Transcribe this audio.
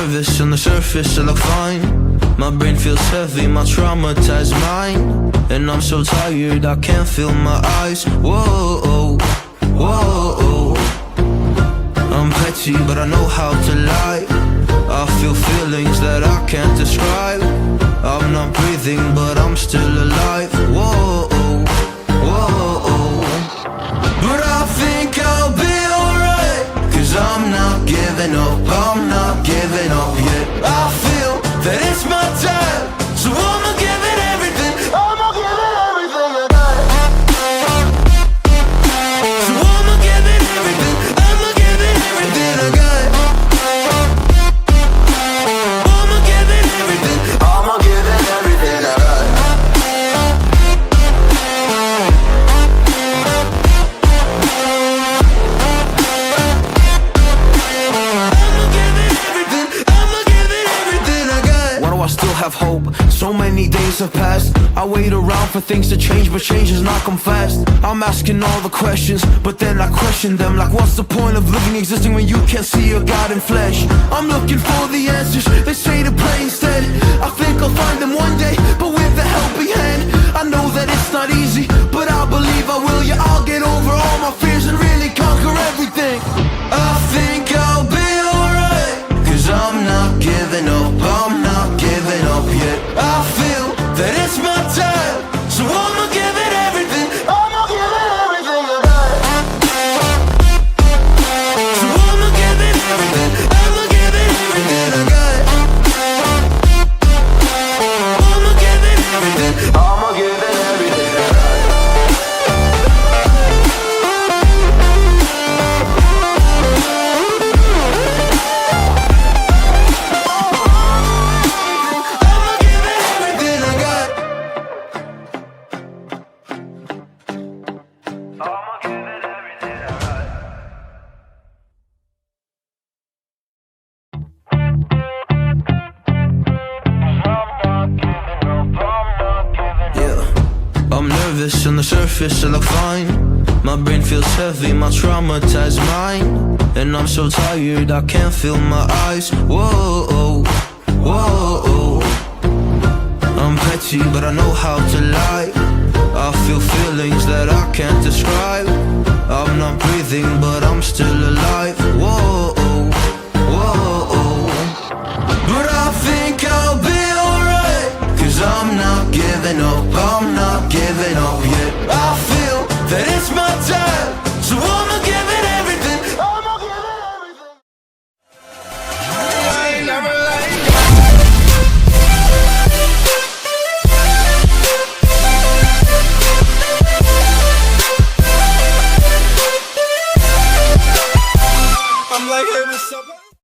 nervous on the surface, I look fine. My brain feels heavy, my traumatized mind. And I'm so tired, I can't feel my eyes. Whoa, whoa. I'm petty, but I know how to lie. I feel feelings that I can't describe. I'm not breathing, but I'm still alive. Whoa, whoa. But I think I'll be alright, 'cause I'm not giving up, I'm not giving up yet. I feel that it's my time, so I'ma give it everything. I'ma give it everything I got. So I'ma give it everything. I'ma give it everything I got. I'ma give it everything. I'ma give it everything I got. Have hope. So many days have passed. I wait around for things to change, but change has not come fast. I'm asking all the questions, but then I question them. Like, what's the point of living, existing when you can't see your God in flesh? I'm looking for the answers, they say to pray instead. I think I'll find them one day, but with a helping hand. I know that it's not easy, but I believe I will. Yeah, I'll get over all my fears and really conquer everything. I think I'll be alright, 'cause I'm not giving up, I'm not giving up yet. I feel that it's my time, so I'ma give it everything. I'ma give it everything I got. So I'ma give it everything. I'ma give it everything I got. I'ma give it everything. I'ma give it everything I got. On the surface, I look fine. My brain feels heavy, my traumatized mind. And I'm so tired, I can't feel my eyes. Whoa, whoa. I'm petty, but I know how to lie. I feel feelings that I can't describe. I'm not breathing, but I'm still alive. Whoa, whoa. But I think I'll be alright, 'cause I'm not giving up,